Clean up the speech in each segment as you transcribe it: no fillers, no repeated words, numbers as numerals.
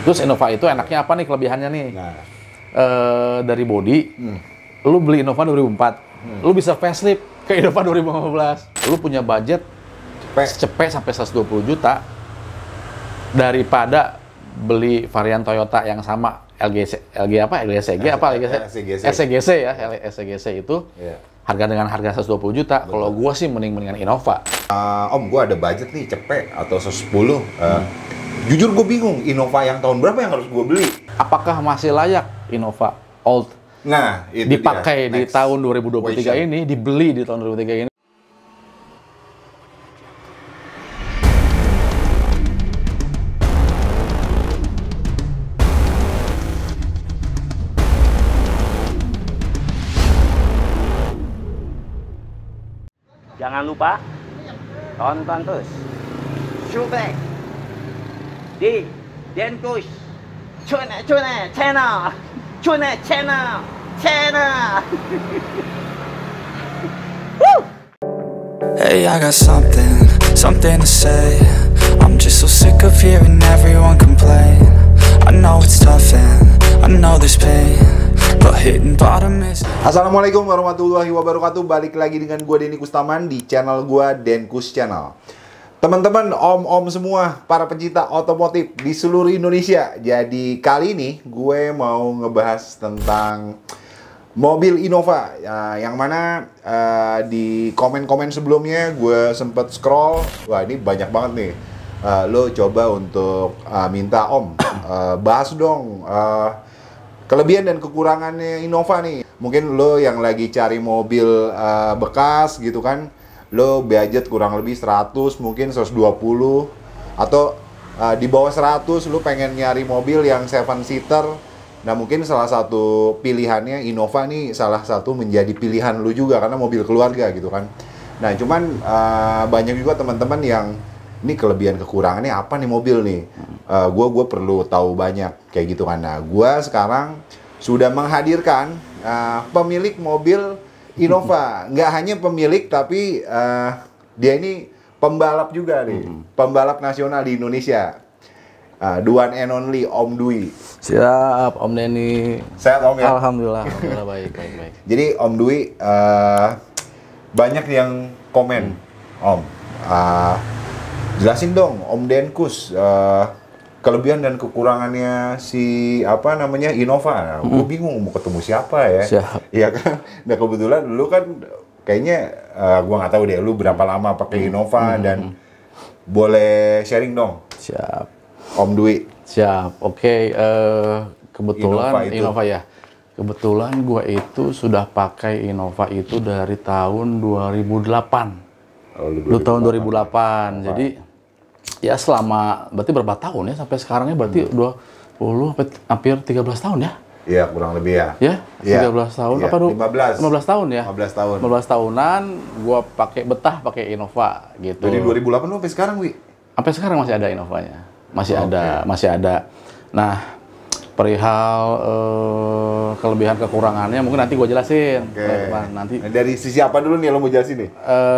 Terus Innova itu enaknya apa nih kelebihannya nih? Nah. Dari body, lu beli Innova 2004, lu bisa facelift ke Innova 2015. Lu punya budget cepet sampai 120 juta daripada beli varian Toyota yang sama SCGC ya, SCGC itu harga dengan harga 120 juta. Kalau gua sih mendingan Innova. Om, gua ada budget nih cepet atau 110. Jujur gue bingung, Innova yang tahun berapa yang harus gue beli? Apakah masih layak Innova old itu dipakai di tahun 2023 ini, dibeli di tahun 2023 ini? Jangan lupa tonton terus Shoeback di Denkus channel. Hey, I got something to say. I'm just so sick of hearing everyone complain. I know it's tough and I know there's pain, but hitting bottom is... Assalamualaikum warahmatullahi wabarakatuh. Balik lagi dengan gue Denny Kustaman di channel gue Denkus Channel. Teman-teman, om-om semua, para pecinta otomotif di seluruh Indonesia. Jadi kali ini gue mau ngebahas tentang mobil Innova, yang mana di komen-komen sebelumnya gue sempet scroll. Wah, ini banyak banget nih. Lo coba untuk minta om bahas dong kelebihan dan kekurangannya Innova nih. Mungkin lo yang lagi cari mobil bekas gitu kan, lo budget kurang lebih 100, mungkin 120, atau di bawah 100 lo pengen nyari mobil yang 7-seater. Nah, mungkin salah satu pilihannya Innova nih, salah satu menjadi pilihan lo juga karena mobil keluarga gitu kan. Nah, cuman banyak juga teman-teman yang ini kelebihan kekurangannya apa nih mobil nih. Gue perlu tahu banyak kayak gitu kan. Nah, gue sekarang sudah menghadirkan pemilik mobil Innova. Nggak hanya pemilik, tapi dia ini pembalap juga nih. Pembalap nasional di Indonesia. The one and only Om Dwi. Siap, Om Denny. Sehat, Om ya? Alhamdulillah baik. Jadi Om Dwi, banyak yang komen, Om. Jelasin dong, Om Denkus, kelebihan dan kekurangannya si Innova. Gue bingung mau ketemu siapa ya. Siap. Iya kan. Nah, kebetulan lu kan kayaknya gue nggak tahu deh lu berapa lama pakai Innova dan boleh sharing dong. Siap. Om Dwi. Siap. Oke. Kebetulan Innova ya. Kebetulan gue itu sudah pakai Innova itu dari tahun 2008. Lu tahun 2008. Jadi ya selama berarti berapa tahun ya sampai sekarangnya berarti 20 hampir 13 tahun ya? Iya, kurang lebih ya. Ya, 13 tahun ya, apa 15 tahun ya? 15 tahun. 15 tahunan gua pakai Innova gitu. Dari 2008 lu sampai sekarang, Wi? Sampai sekarang masih ada Innovanya. Masih ada. Nah, perihal kelebihan kekurangannya mungkin nanti gua jelasin. Nanti dari sisi apa dulu nih lo mau jelasin nih?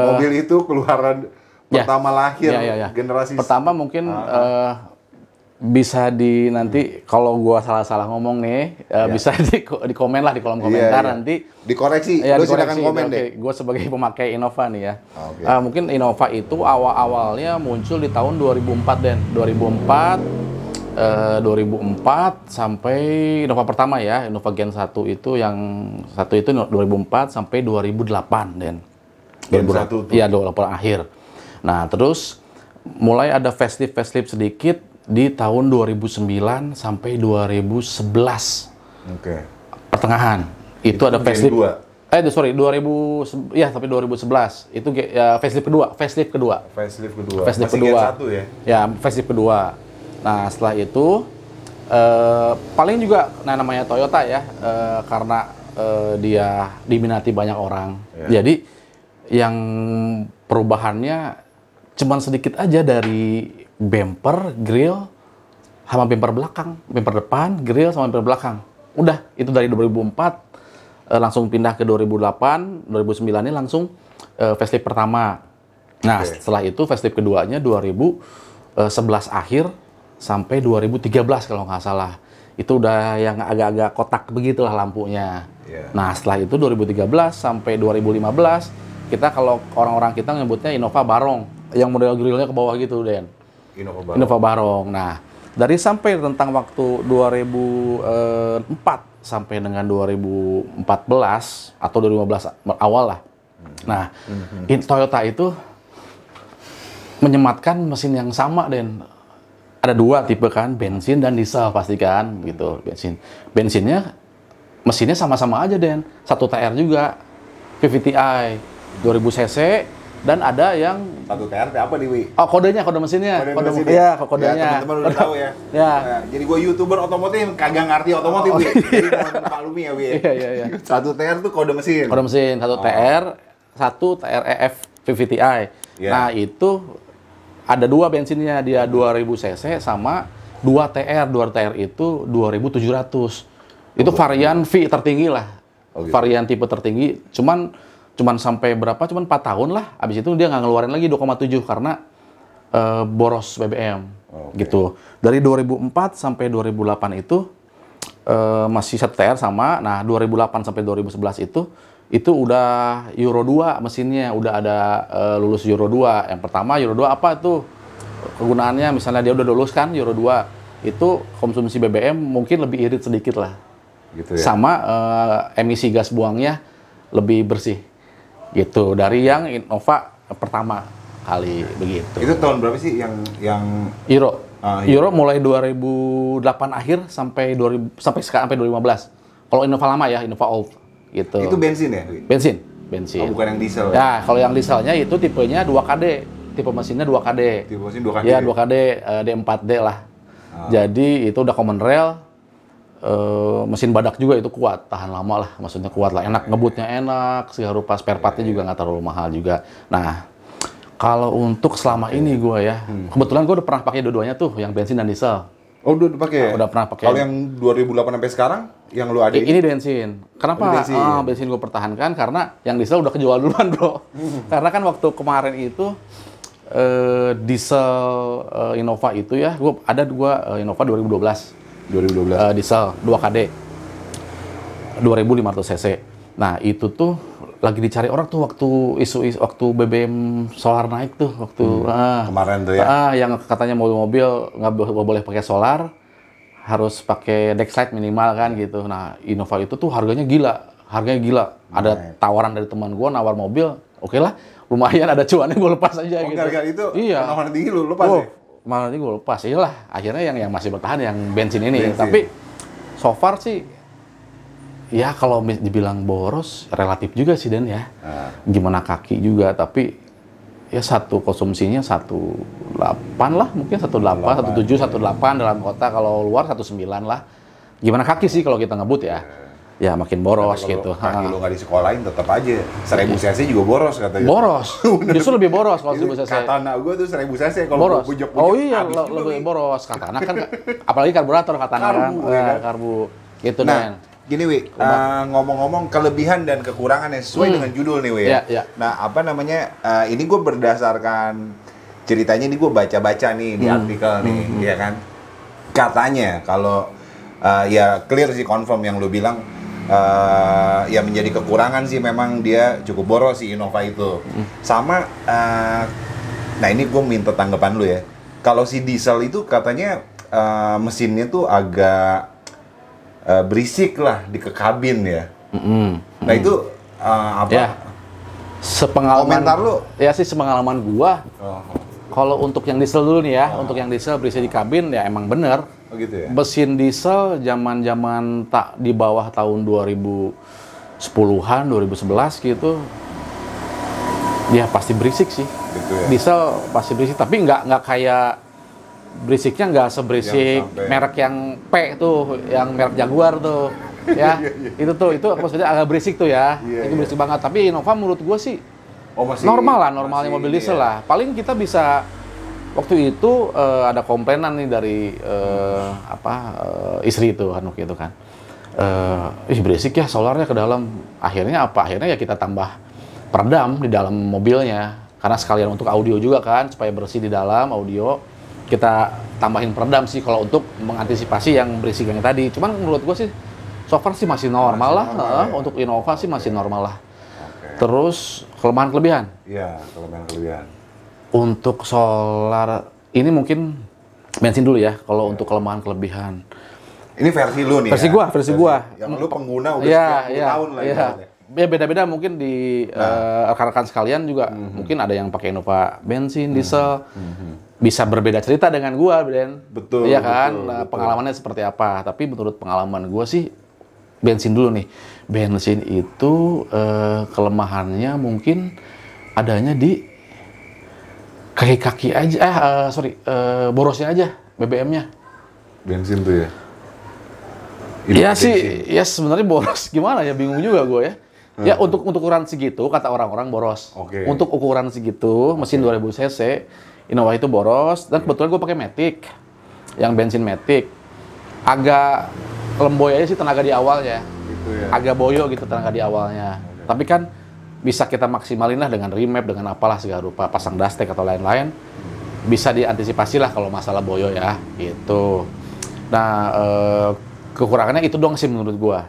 Mobil itu keluaran pertama lahir generasi pertama mungkin bisa nanti kalau gua salah ngomong nih bisa di komen lah di kolom komentar nanti dikoreksi. Lo silakan komen deh. Gua sebagai pemakai Innova nih ya. Mungkin Innova itu awalnya muncul di tahun 2004 dan 2004 sampai Innova pertama ya, Innova Gen 1 itu yang satu itu 2004 sampai 2008 dan Gen 1 tuh. Iya, 2008 akhir. Nah, terus mulai ada facelift sedikit di tahun 2009 sampai 2011. Pertengahan. Itu ada facelift. 2000 sampai 2011. Itu facelift kedua. Masih Gen 1 ya? Ya, facelift kedua. Nah, setelah itu paling juga namanya Toyota ya, karena dia diminati banyak orang. Jadi yang perubahannya cuman sedikit aja dari bumper, grill, sama bumper belakang, bumper depan, grill sama bumper belakang. Udah, itu dari 2004 langsung pindah ke 2008, 2009 ini langsung facelift pertama. Nah, setelah itu facelift keduanya 2011 akhir sampai 2013 kalau nggak salah. Itu udah yang agak-agak kotak begitulah lampunya. Yeah. Nah, setelah itu 2013 sampai 2015, kita kalau orang-orang kita nyebutnya Innova Barong, yang model grillnya ke bawah gitu, Den. Innova Barong. Nah, dari sampai tentang waktu 2004 sampai dengan 2014 atau 2015 awal lah. Nah, Toyota itu menyematkan mesin yang sama, Den. Ada dua tipe kan, bensin dan diesel pastikan gitu. Bensinnya mesinnya sama-sama aja, Den. 1 TR juga, VVTi 2000 cc, dan ada yang 1 TR apa nih, Wi? oh, kode mesinnya. Kode mesinnya. Iya, kodenya. Ya, teman-teman udah tahu ya. Ya. Nah, jadi gue YouTuber otomotif kagak ngerti otomotif, Wi. Jadi mohon maklumi ya, Wi. Iya. 1 TR tuh kode mesin. Kode mesin 1 TR, 1 TREF VVTi. Ya. Nah, itu ada dua bensinnya, dia 2000 cc sama 2 TR. 2 TR itu 2700. Itu varian V tertinggi lah. Oh, gitu. Varian tipe tertinggi. Cuman sampai berapa? Cuman 4 tahun lah. Habis itu dia nggak ngeluarin lagi 2,7 karena boros BBM. Gitu. Dari 2004 sampai 2008 itu masih 1 TR sama. Nah, 2008 sampai 2011 itu udah Euro 2 mesinnya, udah ada lulus Euro 2. Yang pertama Euro 2 apa tuh kegunaannya? Misalnya dia udah lulus kan Euro 2, itu konsumsi BBM mungkin lebih irit sedikit lah. Gitu ya. Sama emisi gas buangnya lebih bersih. Gitu. Dari yang Innova pertama kali begitu. Itu tahun berapa sih yang Euro. Euro. Euro mulai 2008 akhir sampai 2015. Kalau Innova lama ya, Innova Old. Gitu. Itu bensin ya? Bensin. Oh, bukan yang diesel. Ya, kalau yang dieselnya itu tipenya 2KD. Tipe mesinnya 2KD. Tipe mesin 2KD. Ya, 2KD D4D lah. Jadi itu udah common rail. Mesin badak juga itu kuat, tahan lama lah. Maksudnya kuat lah, enak, ngebutnya enak, segala rupa spare partnya juga nggak terlalu mahal juga. Nah, kalau untuk selama ini gue ya, kebetulan gue udah pernah pakai dua-duanya tuh, yang bensin dan diesel. Oh, udah pakai ya? Udah pernah pakai. Kalau yang 2008 sampai sekarang, yang lu ada ini bensin. Kenapa? Bensin gue pertahankan karena yang diesel udah kejual duluan, bro. Karena kan waktu kemarin itu diesel Innova itu ya, Innova 2012. Diesel 2KD 2500 cc. Nah, itu tuh lagi dicari orang tuh waktu waktu BBM solar naik tuh kemarin tuh ya. Yang katanya mobil-mobil nggak boleh pakai solar, harus pakai Dexlight minimal kan gitu. Nah, Innova itu tuh harganya gila. Ada tawaran dari teman gue nawar mobil, oke lah, lumayan ada cuannya, gue lepas aja gitu. Gara-gara itu iya. penawaran tinggi lu lepas ya? Malah ini gue lepas, iyalah. Akhirnya yang masih bertahan yang bensin ini. Tapi so far sih, ya kalau dibilang boros, relatif juga sih Den ya. Gimana kaki juga, tapi ya satu konsumsinya 1,8 lah, mungkin 1,8, 1,7, 1,8 dalam kota. Kalau luar 1,9 lah. Gimana kaki sih kalau kita ngebut ya? Ya makin boros gitu. Kaki lu nggak disekolahin tetap aja 1000 cc juga boros katanya. Boros. Justru lebih boros kalau 1000 cc. Katana gua tuh 1000 cc kalau boros. bujok-bujok. Oh iya, lebih boros. Katana kan apalagi karburator Katana kan. Karbu. Gitu nah, gini Wi, ngomong-ngomong kelebihan dan kekurangannya sesuai dengan judul nih Wi. Ya. Nah, apa namanya? Ini gue berdasarkan ceritanya ini gue baca-baca nih di artikel nih, ya kan. Katanya kalau ya clear sih, confirm yang lu bilang. Ya menjadi kekurangan sih memang dia cukup boros si Innova itu. Sama nah ini gue minta tanggapan lu ya. Kalau si diesel itu katanya mesinnya tuh agak berisik lah di ke kabin ya. Nah itu apa? Ya. Sepengalaman komentar lu? Ya sih sepengalaman gua. Kalau untuk yang diesel dulu nih ya, untuk yang diesel berisik di kabin ya emang bener. Oh gitu ya? Mesin diesel zaman-zaman tak di bawah tahun 2010-an, 2011 gitu, ya pasti berisik sih. Gitu ya? Diesel pasti berisik, tapi nggak kayak berisiknya nggak seberisik merek yang P tuh, yang merek Jaguar tuh, ya. Itu maksudnya agak berisik tuh ya. Itu berisik banget. Tapi Innova menurut gue sih normal lah, normalnya mobil diesel lah. Paling kita bisa waktu itu ada komplainan nih dari istri itu gitu kan. Berisik ya solarnya ke dalam. Akhirnya ya kita tambah peredam di dalam mobilnya. Karena sekalian untuk audio juga kan, supaya bersih di dalam audio. kita tambahin peredam sih kalau untuk mengantisipasi yang berisik yang tadi. Cuman menurut gua sih so far sih masih normal lah. ya? Untuk Innova sih masih normal lah. Oke. Terus kelemahan kelebihan. Iya, kelebihan. Untuk solar ini mungkin bensin dulu ya. Kalau untuk kelemahan kelebihan. Ini versi lu nih Versi ya? gua. Yang lu pengguna udah Iya, sekian puluh tahun lah. Iya. ibaratnya. Ya beda-beda mungkin di rekan-rekan sekalian juga mungkin ada yang pakai Innova bensin, diesel. Bisa berbeda cerita dengan gua, Ben. Betul, Iya kan? betul, Nah, betul. pengalamannya seperti apa? Tapi menurut pengalaman gua sih bensin dulu nih. Bensin itu kelemahannya mungkin adanya di kaki-kaki aja. Borosnya aja BBM-nya. Bensin tuh ya? Iya Bensin. sih, ya sebenarnya boros gimana ya, bingung juga gue ya. Ya untuk ukuran segitu kata orang-orang boros. Oke. Untuk ukuran segitu mesin 2000 cc Innova itu boros dan kebetulan gue pakai Matic, yang bensin Matic. Agak lemboy aja sih tenaga di awalnya, Gitu ya. agak boyo gitu tenaga di awalnya. Tapi kan bisa kita maksimalin lah dengan remap dengan apalah segala rupa, pasang dustek atau lain-lain. Bisa diantisipasi lah kalau masalah boyo ya, gitu. Nah, kekurangannya itu doang sih menurut gua.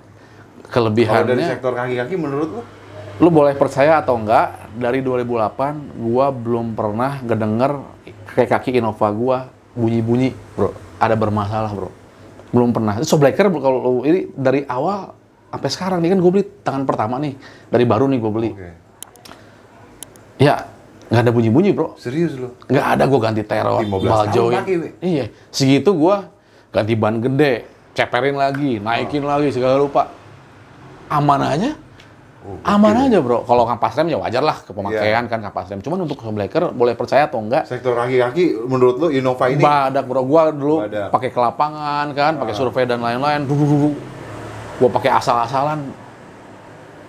Kalau dari Kelebihannya, sektor kaki-kaki menurut lu? lu boleh percaya atau enggak, dari 2008 gua belum pernah ngedenger kayak kaki Innova gua bunyi-bunyi, bro. Ada bermasalah, bro. Belum pernah. Shockbreaker kalau lu ini dari awal sampai sekarang nih kan gue beli tangan pertama nih, dari baru nih gue beli. Oke. Ya, nggak ada bunyi-bunyi, bro. Serius lu? Nggak ada, gue ganti teror, 15 ball tahun joint. pakai, Wi. Iya, segitu gue ganti ban gede, ceperin lagi, naikin lagi, segala lupa. Aman aja, aman aja bro. Kalau kampas rem ya wajar lah, kepemakaian kan kampas rem. Cuman untuk shockbreaker, boleh percaya atau enggak, Sektor kaki-kaki menurut lu Innova ini? badak bro. Gue dulu Badak. pakai ke lapangan kan, pakai survei dan lain-lain. Gue pakai asal-asalan.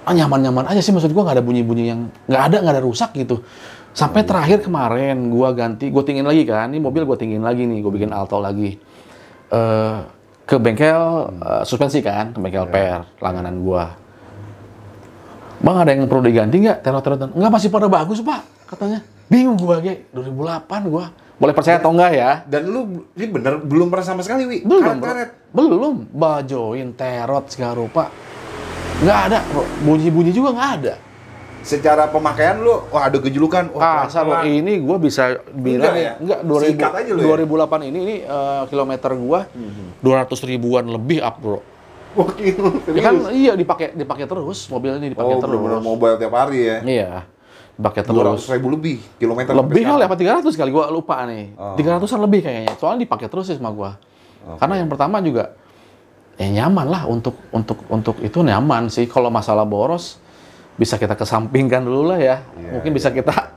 Nyaman-nyaman aja sih, maksud gue nggak ada bunyi-bunyi yang nggak ada rusak gitu. Sampai terakhir kemarin gue ganti, gue tinggiin lagi kan, ini mobil gue tinggiin lagi nih, gue bikin Alto lagi. Ke bengkel suspensi kan, ke bengkel per langganan gue. Bang, ada yang perlu diganti nggak? Teror-teror? Nggak, masih pada bagus pak, katanya. Bingung gue, 2008 gue. Boleh percaya atau enggak ya? Dan lu ini bener belum pernah sama sekali, Wi? Belum, bro. Karet-karet. Belum. Bajoin, terot, segala rupa. Nggak ada, bro. Bunyi-bunyi juga nggak ada. Secara pemakaian lu, wah ada kejulukan. Wah, Kasar, bro. Ini gue bisa bilang, Enggak ya? 2000, Sikat aja lu ya? 2008 ini kilometer gue 200 ribuan lebih up, bro. Wakil, Ya kan, iya dipakai terus, mobil ini dipakai terus. bener-bener mobile tiap hari ya? Iya, dipakai terus. 200.000 lebih kilometer. Lebih sampai kali apa 300 kali, gua lupa nih. 300-an lebih kayaknya. Soalnya dipakai terus sih sama gua. Karena yang pertama juga nyaman lah untuk itu nyaman sih. Kalau masalah boros bisa kita kesampingkan dulu lah ya. Mungkin bisa kita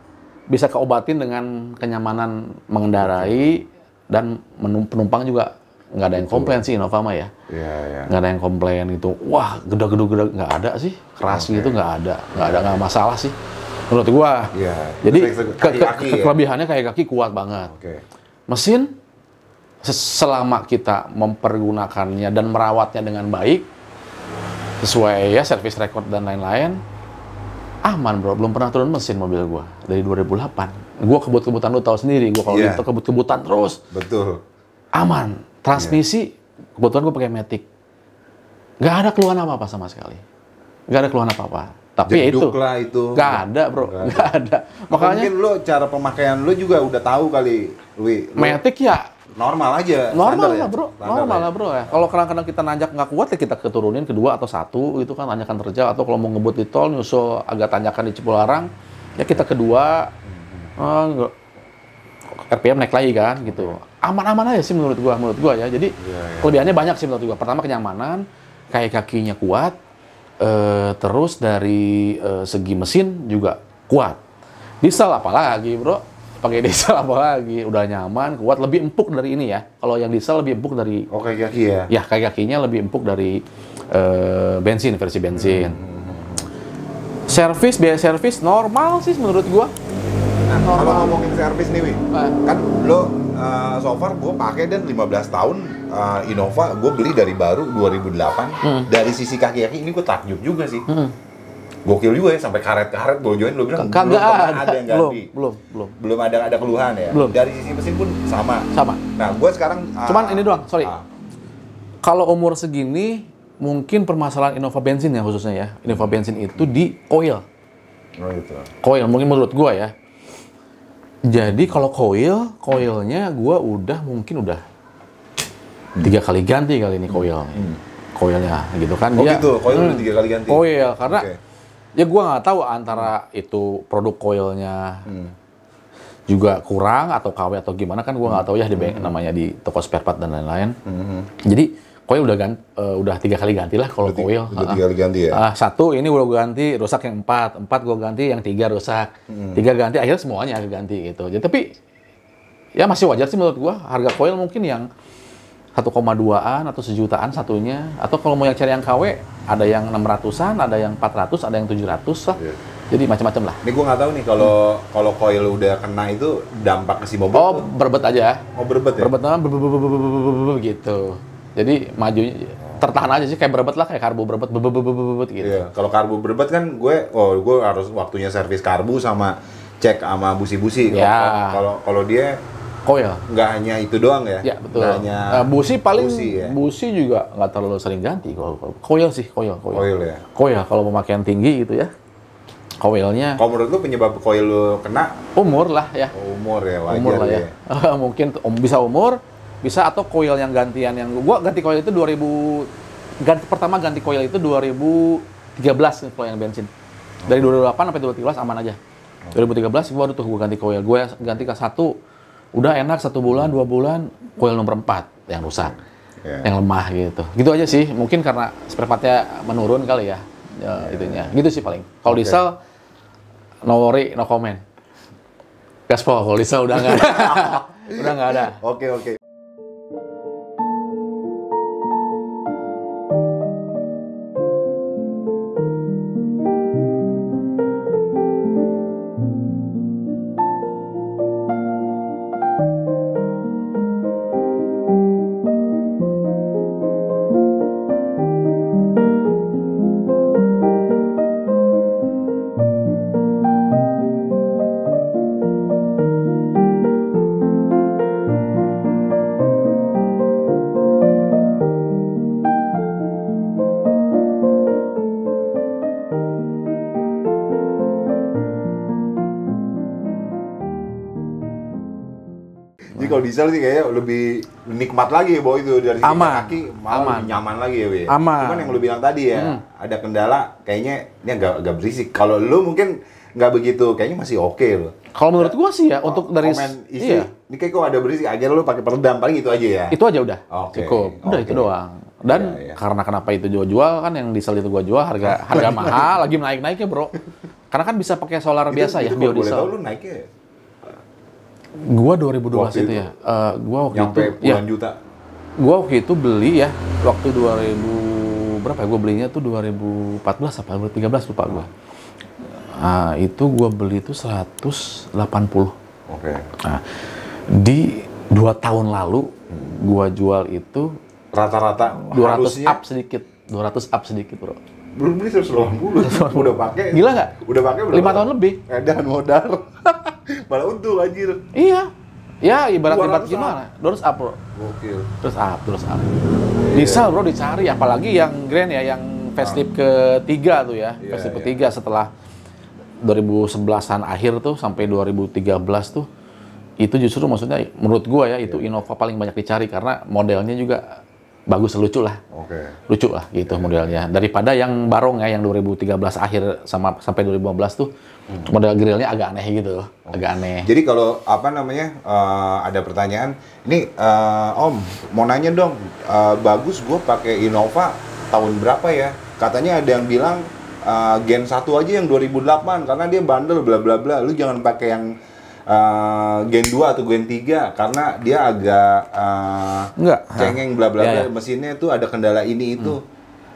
keobatin dengan kenyamanan mengendarai dan penumpang juga nggak ada yang komplain sih Innova mah ya. Iya. Nggak ada yang komplain gitu. Wah, gede-gede nggak ada sih. Keras gitu nggak ada masalah sih. Menurut gua. Iya. Jadi Kaki-kaki ya? kelebihannya kayak kaki kuat banget. Oke. Mesin selama kita mempergunakannya dan merawatnya dengan baik sesuai ya service record dan lain-lain, aman bro. Belum pernah turun mesin mobil gua dari 2008. Gua kebut-kebutan, lu tahu sendiri. Gua kalau gitu kebut-kebutan terus. Betul. Aman. Transmisi kebetulan gua pakai Matic. Nggak ada keluhan apa-apa sama sekali. Nggak ada keluhan apa-apa. Tapi ya itu, Jeduk lah itu. nggak ada bro, nggak ada. Makanya mungkin lu cara pemakaian lu juga udah tahu kali, Wi. Lu Matic ya normal aja. normal standar lah ya? bro, Standar normal ya? lah bro ya. Kalau kadang-kadang kita nanjak nggak kuat ya kita keturunin kedua atau satu, itu kan tanjakan terjal. Atau kalau mau ngebut di tol nyusul agak tanjakan di Cipularang, ya kita kedua, RPM naik lagi kan gitu. Aman-aman aja sih menurut gua ya. Jadi kelebihannya banyak sih menurut gua. Pertama kenyamanan, kayak kakinya kuat, terus dari segi mesin juga kuat. Diesel apalagi bro, pakai diesel apalagi, udah nyaman, kuat, lebih empuk dari ini ya. Kalau yang diesel lebih empuk dari, Oke, kaki ya. ya kayak kakinya lebih empuk dari bensin, versi bensin. Biaya servis normal sih menurut gua. Nah, kalau ngomongin servis nih, Wi, kan lo so far gue pakai dan 15 tahun Innova gue beli dari baru 2008. Dari sisi kaki-kaki ini gue takjub juga sih. Gokil juga ya, sampai karet-karet bojoin lu bilang Kagak ada yang ganti. Belum. Belum ada keluhan ya. Belum. Dari sisi mesin pun sama. Nah, gua sekarang Cuman ini doang, sorry. Kalau umur segini mungkin permasalahan Innova bensin ya khususnya ya. Innova bensin itu di coil. Oh gitu. Coil mungkin menurut gua ya. Jadi kalau coilnya gua mungkin udah 3 kali ganti kali ini coilnya gitu kan. Oh gitu, coil udah 3 kali ganti. Coil karena ya gua nggak tahu antara itu produk coilnya juga kurang atau KW atau gimana kan gua nggak tahu ya di namanya di toko spare part dan lain-lain. Jadi coil udah 3 kali ganti lah kalau coil. Udah 3 kali ganti ya? 1 ini udah gue ganti, rusak yang 4 gue ganti, yang 3 rusak. 3 ganti, akhirnya semuanya ganti gitu. Jadi, tapi ya masih wajar sih menurut gue. Harga coil mungkin yang 1,2-an atau sejutaan satunya. Atau kalau mau yang cari yang KW, ada yang 600-an, ada yang 400, ada yang 700 lah. Jadi macam-macam lah. Ini gue nggak tahu nih kalau coil udah kena itu dampak ke si mobil. Oh, berbet aja. Oh, berbet ya? Berbet gitu. Jadi maju tertahan aja sih kayak berbet lah, kayak karbu berbet gitu. Iya, kalau karbu berbet kan gue harus waktunya servis karbu sama cek sama busi-busi. Ya. Kalau dia coil nggak hanya itu doang ya? Ya betul. Nggak hanya busi paling ya? busi juga nggak terlalu sering ganti. Kalau coil sih coil ya. Coil kalau pemakaian tinggi gitu ya. Coilnya. Kalau menurut lu penyebab coil lu kena? Umur lah ya. Umur ya, wajar umur lah ya. Mungkin bisa umur. Bisa atau coil yang gantian yang gua ganti coil itu pertama ganti coil itu 2013 kalau yang bensin. Dari 2008 sampai 2013 aman aja. 2013 gua ganti coil. Gua ganti ke 1 udah enak 1 bulan, 2 bulan, coil nomor 4 yang rusak. Yang lemah gitu. Gitu aja sih. Mungkin karena spare part-nya menurun kali ya. Itunya. Gitu sih paling. Kalau diesel no worry, no comment. Gaspol kalau diesel udah nggak ada. Udah nggak ada. Oke. Jadi kalau diesel sih kayaknya lebih nikmat lagi ya, bawa itu dari sisi kaki malah lebih nyaman lagi ya, Wi. Cuman yang lu bilang tadi ya, ada kendala kayaknya ini agak berisik. Kalau lu mungkin nggak begitu, kayaknya masih oke loh. Kalau menurut gua sih ya, untuk dari isi, ini kayak kok ada berisik, akhirnya lu pakai peredam paling itu aja ya. Itu aja udah. Cukup. Udah itu doang. Dan karena kenapa itu jual kan yang diesel itu gua jual harga mahal, lagi naik-naiknya, Bro. Karena kan bisa pakai solar biasa ya, biodiesel. Boleh tahu lu naiknya? Gua 2012 itu ya. Gua waktu nyampe itu puluhan juta. Gua waktu itu beli ya, waktu 2000 berapa ya? Gua belinya tuh 2014 apa 2013 lupa gua. Nah, itu gua beli itu 180. Nah, di 2 tahun lalu gua jual itu rata-rata 200 up sedikit. 200 up sedikit, Bro. Belum beli 180. Udah pakai. Gila nggak? Udah pakai berapa? 5 tahun lebih. Edan modal. Malah untung anjir. Iya. Ya, ibarat gimana? 200 up, Bro. Gokil. Terus up. Diesel, Bro, dicari. Apalagi yang Grand ya, yang facelift ketiga tuh ya. Facelift ketiga setelah 2011-an akhir tuh sampai 2013 tuh. Itu justru maksudnya menurut gua ya, itu Innova paling banyak dicari karena modelnya juga bagus, lucu lah. Lucu lah gitu modelnya. Daripada yang Barong ya, yang 2013 akhir sampai 2015 tuh model grillnya agak aneh gitu, agak aneh. Jadi kalau apa namanya ada pertanyaan, ini Om mau nanya dong, bagus gue pakai Innova tahun berapa ya? Katanya ada yang bilang Gen 1 aja yang 2008 karena dia bandel bla bla bla. Lu jangan pakai yang Gen 2 atau Gen 3 karena dia agak cengeng bla bla bla. Mesinnya tuh ada kendala ini itu.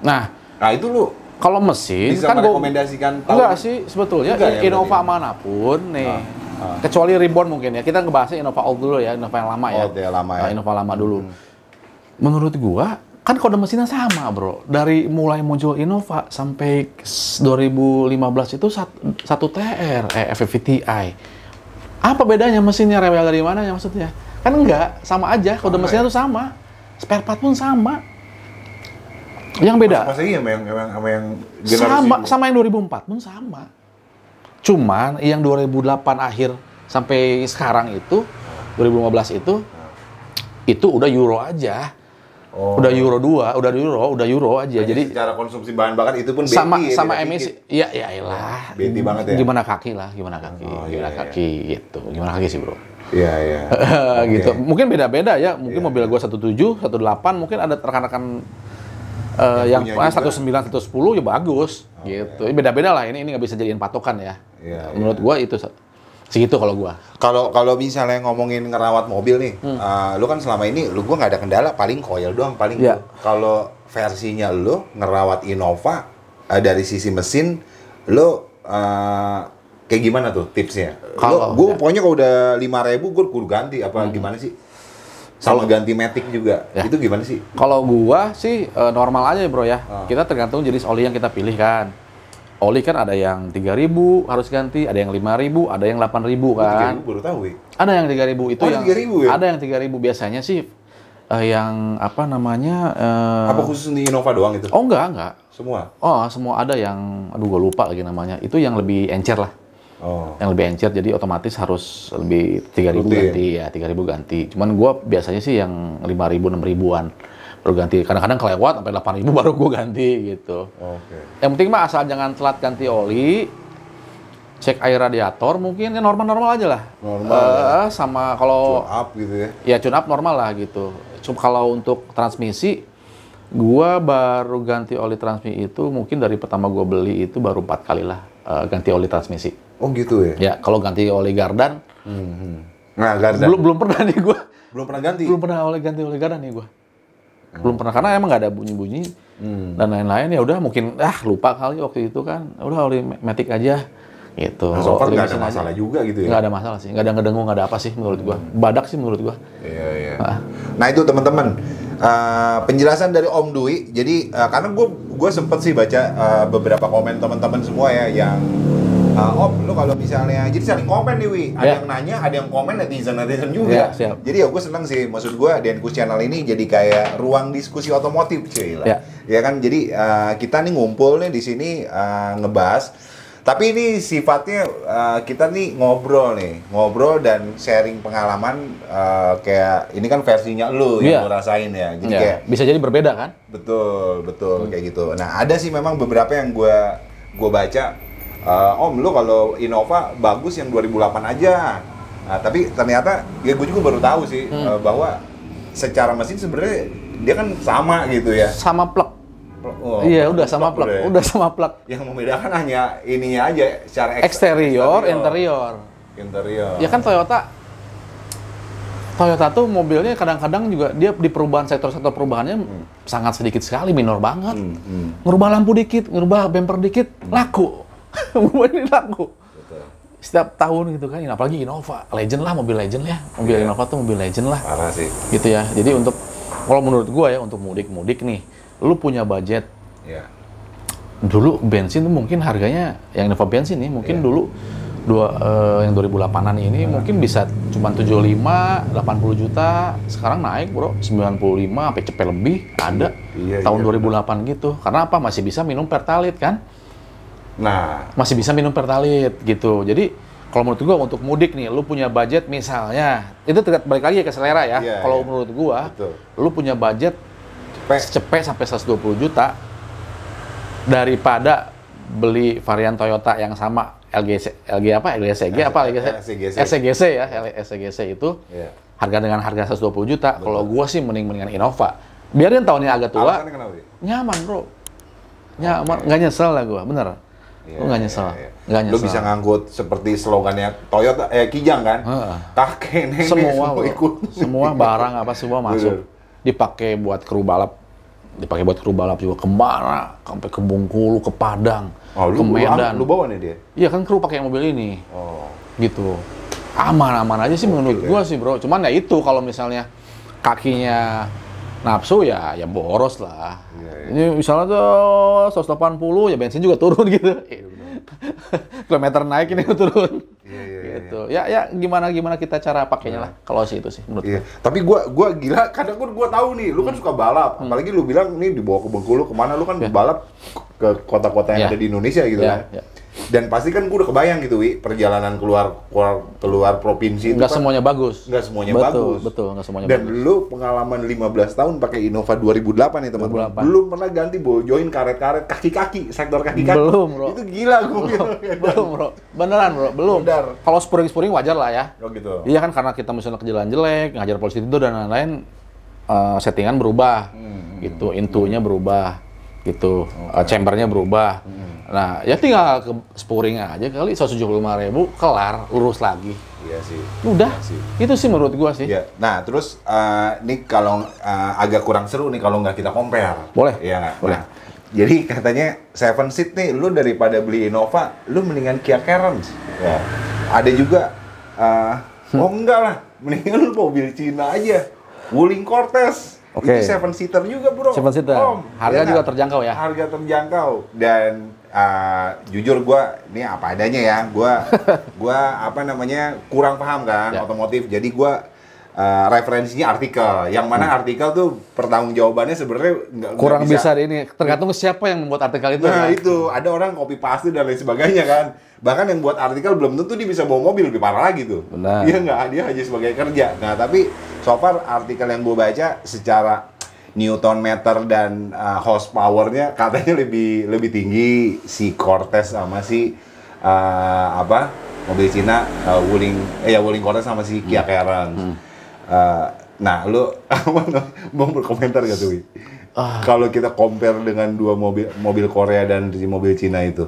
Nah itu lu kalau mesin bisa kan merekomendasikan enggak sih sebetulnya Innova manapun nih. Kecuali Reborn mungkin ya. Kita ngebahasnya Innova old dulu ya, Innova yang lama ya. Lama ya. Innova lama dulu. Menurut gua Kan kode mesinnya sama, bro. Dari mulai muncul Innova sampai 2015 itu satu TR, FVTi. Apa bedanya mesinnya, rewel dari mana ya maksudnya? Kan enggak, sama aja. Kode mesinnya tuh sama. Spare part pun sama. Yang beda. Masa iya sama yang sama yang 2004 pun sama. Cuman yang 2008 akhir sampai sekarang itu 2015 itu udah Euro aja. Udah Euro 2, udah Euro aja. Nah, jadi secara konsumsi bahan bakar itu pun sama emisi. Iya, iyalah. Beti banget ya. Gimana kaki gitu. Gimana kaki sih, bro? Iya. Gitu. Mungkin beda-beda ya. Mungkin mobil gua 17, 18, mungkin ada rekan-rekan yang 19, 110 ya bagus gitu. Beda-beda lah, ini nggak bisa jadiin patokan ya. Menurut gua itu segitu kalau gua. Kalau misalnya ngomongin ngerawat mobil nih, lu kan selama ini gua nggak ada kendala, paling koil doang paling. Kalau versinya lu ngerawat Innova dari sisi mesin, lu kayak gimana tuh tipsnya? Gua pokoknya kalau udah 5.000 gua kudu ganti apa gimana sih? Sama ganti matic juga, itu gimana sih? Kalau gua sih normal aja bro ya. Kita tergantung jenis oli yang kita pilih kan. Oli kan ada yang 3.000 harus ganti, ada yang 5.000, ada yang 8.000 kan. 3.000 baru tahu ya? Ada yang 3.000 itu yang 3.000 ya? Ada yang 3.000 biasanya sih yang apa namanya apa khusus di Innova doang itu? Oh enggak. Semua? Oh, semua ada yang aduh gua lupa lagi namanya. Itu yang lebih encer lah. Yang lebih encer, jadi otomatis harus lebih 3.000 ganti ya, 3.000 ganti. Cuman gua biasanya sih yang 5.000, 6.000-an baru ganti. Kadang-kadang kelewat sampai 8.000 baru gua ganti gitu. Yang penting mah asal jangan telat ganti oli, cek air radiator mungkin ya normal-normal aja lah. Normal. Sama kalau tune up gitu ya. Ya tune up normal lah gitu. Cuma kalau untuk transmisi, gua baru ganti oli transmisi itu mungkin dari pertama gua beli itu baru 4 kali lah ganti oli transmisi. Oh gitu ya? Ya, kalau ganti oli gardan, nah gardan belum pernah nih gue. Belum pernah ganti? Belum pernah ganti oli gardan nih gue. Belum pernah, karena emang nggak ada bunyi-bunyi dan lain-lain. Ya udah mungkin lupa kali waktu itu kan. Udah oli matic aja gitu. Nah, so far nggak ada masalah aja juga gitu ya? Nggak ada masalah sih, nggak ada ngedengung, nggak ada apa sih menurut gue. Badak sih menurut gue. Iya. Nah itu teman-teman, penjelasan dari Om Dwi. Jadi karena gue sempet sih baca beberapa komen teman-teman semua ya yang Om, lu kalau misalnya, jadi saling komen nih Wi, ada yang nanya, ada yang komen, netizen juga. Jadi ya gue seneng sih, maksud gue Denkus Channel ini jadi kayak ruang diskusi otomotif, cuy lah. Ya kan, jadi kita nih ngumpul nih di sini ngebahas, tapi ini sifatnya kita nih ngobrol dan sharing pengalaman kayak ini kan versinya lu yang lu rasain ya. Jadi kayak bisa jadi berbeda kan? Betul kayak gitu. Nah ada sih memang beberapa yang gue baca. Om, lu kalau Innova bagus yang 2008 aja. Nah, tapi ternyata ya gue juga baru tahu sih bahwa secara mesin sebenarnya dia kan sama gitu ya. Sama plug. Iya, udah sama plug. Udah sama plug. Yang membedakan hanya ininya aja secara eksterior, interior. Ya kan Toyota tuh mobilnya kadang-kadang juga dia di perubahan sektor perubahannya sangat sedikit sekali, minor banget. Ngerubah lampu dikit, ngerubah bumper dikit, laku. Ini laku. Setiap tahun gitu kan, apalagi Innova, legend lah, mobil legend ya. Mobil Innova tuh mobil legend lah. Parah sih. Gitu ya. Jadi kalau menurut gua ya, untuk mudik nih, lu punya budget. Dulu bensin tuh mungkin harganya, yang Innova bensin nih, mungkin dulu yang 2008-an ini mungkin bisa cuma 75, 80 juta. Sekarang naik bro, 95 sampai cepet lebih ada. Tahun 2008 gitu. Karena apa? Masih bisa minum Pertalite kan? Nah, masih bisa minum Pertalite gitu. Jadi kalau menurut gua untuk mudik nih, lu punya budget misalnya, itu balik lagi ke selera ya. Kalau menurut gua, lu punya budget cepet sampai 120 juta daripada beli varian Toyota yang sama SCGC ya, SCGC itu harga dengan harga 120 juta. Kalau gua sih mendingan Innova. Biarin tahunnya agak tua. Nyaman, bro. Nyaman, nggak nyesel lah gua, bener. Lu nggak nyesel. Lu bisa ngangkut seperti slogannya Toyota, Kijang kan? Kakek, nenek, semua ikut. Semua barang apa semua masuk. Dipakai buat kru balap. Juga kemana? Sampai ke Bengkulu, ke Padang, ke Medan. Lu bawa nih dia? Iya kan kru pakai mobil ini. Gitu. Aman-aman aja sih menurut gua sih bro. Cuman ya itu kalau misalnya kakinya nafsu ya boros lah. Iya. Ini misalnya tuh 180 ya bensin juga turun gitu. Kilometer naik ini turun. Iya. Gitu. Ya gimana kita cara pakainya lah kalau sih itu sih menurut Iya. Tapi gua gila, kadang gua tahu nih, lu kan suka balap. Apalagi lu bilang nih dibawa ke Bengkulu kemana, lu kan balap ke kota-kota yang ada di Indonesia gitu kan. Dan pasti kan gue udah kebayang gitu, Wi, perjalanan keluar provinsi nggak itu kan semuanya bagus. Nggak semuanya betul, bagus. Betul, nggak semuanya Dan bagus. lu pengalaman 15 tahun pakai Innova 2008 nih teman-teman. Belum pernah ganti bojoin karet-karet kaki-kaki, sektor kaki-kaki. Belum, bro. Itu gila gue bilang. Belum, bro. Beneran, bro. Belum. Benar. Kalau spuring wajar lah ya. Oh gitu. Iya kan, karena kita misalnya ke jalan jelek, ngajar polisi itu dan lain-lain, settingan berubah. Gitu, intunya berubah. Gitu, chambernya berubah. Nah, ya tinggal ke spuring aja kali 175.000 kelar, lurus lagi. Iya sih. Udah. Iya sih. Itu sih menurut gua sih. Iya. Nah, terus ini kalau agak kurang seru nih kalau nggak kita compare. Boleh. Iya. Boleh. Nah, jadi katanya 7 seat nih, lu daripada beli Innova, lu mendingan Kia Carens. Ya. Ada juga oh enggak lah, mendingan lu mobil Cina aja. Wuling Cortez. Oke. Itu 7 seater juga, Bro. 7 seater. Harga Iya juga nggak? terjangkau ya. Harga terjangkau. Dan jujur gua ini apa adanya ya. Gua apa namanya kurang paham kan otomotif. Jadi gua referensinya artikel. Yang mana artikel tuh pertanggungjawabannya sebenarnya Kurang bisa ini, tergantung siapa yang membuat artikel itu. Nah kan? itu, ada orang copy paste dan lain sebagainya kan. Bahkan yang buat artikel belum tentu dia bisa bawa mobil, lebih parah lagi tuh. Benar. Iya nggak, dia hanya sebagai kerja. Nah tapi so far artikel yang gue baca secara Newton meter dan horsepower-nya katanya lebih tinggi si Cortez sama si mobil Cina Wuling Cortez sama si Kia Carens. Nah lu mau berkomentar gak tuh? Kalau kita compare dengan dua mobil Korea dan si mobil Cina itu.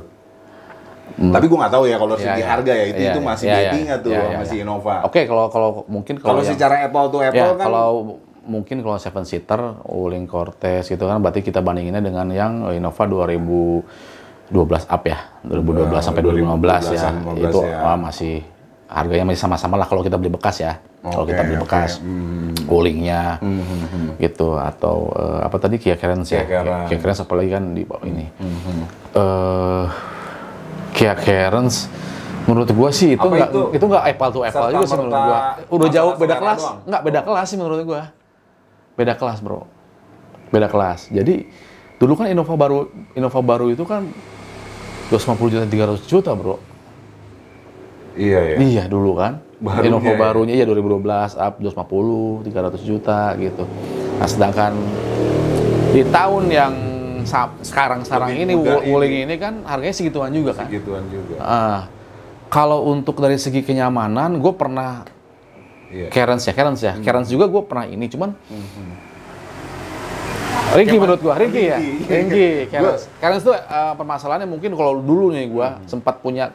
Tapi gue nggak tahu ya kalau segi harga ya itu masih beda nggak tuh sama si Innova. Oke, kalau mungkin kalau secara apple to apple kan kalau mungkin kalau 7 seater Wuling Cortez gitu kan berarti kita bandinginnya dengan yang Innova 2012 up ya. 2012 sampai 2015 ya. Itu masih harganya masih sama-sama lah kalau kita beli bekas ya. Kalau kita beli bekas. Wulingnya gitu atau apa tadi Kia Carens ya. Kia Carens apalagi kan di bawah ini. Kia Carens menurut gua sih itu nggak apple to apple juga sih menurut gua. Udah jauh beda kelas. Nggak beda kelas sih menurut gua. Beda kelas, Bro. Beda kelas. Jadi dulu kan Innova baru itu kan 250 juta 300 juta, Bro. Iya. Iya dulu kan. Innova barunya 2012 up 250 300 juta gitu. Nah, sedangkan di tahun yang sekarang ini Wuling ini kan harganya segituan juga kan. Segituan juga. Kalau untuk dari segi kenyamanan, gue pernah Carens ya. Carens juga gue pernah ini, cuman Ringki menurut gue, Ringki Carens tuh permasalahannya mungkin kalau dulu nih gue sempat punya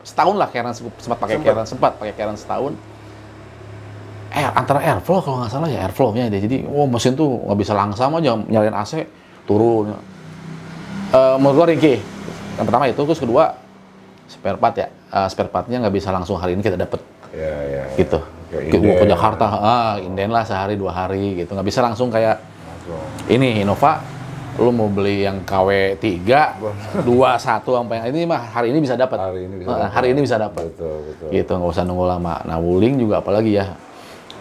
setahun lah Carens, sempat pakai Carens setahun. Antara airflow kalau nggak salah ya airflow-nya dia. Jadi mesin tuh nggak bisa langsam aja, nyalain AC turun. Menurut gue Ringki, yang pertama itu, terus kedua spare part ya, spare partnya nggak bisa langsung hari ini kita dapet. Gitu. Mau ke Jakarta, inden lah sehari 2 hari gitu, nggak bisa langsung kayak ini Innova, lu mau beli yang KW 3, 2, 1 sampai ini mah hari ini bisa dapat. Hari ini bisa dapat. Betul. Gitu, nggak usah nunggu lama. Nah, Wuling juga apalagi ya.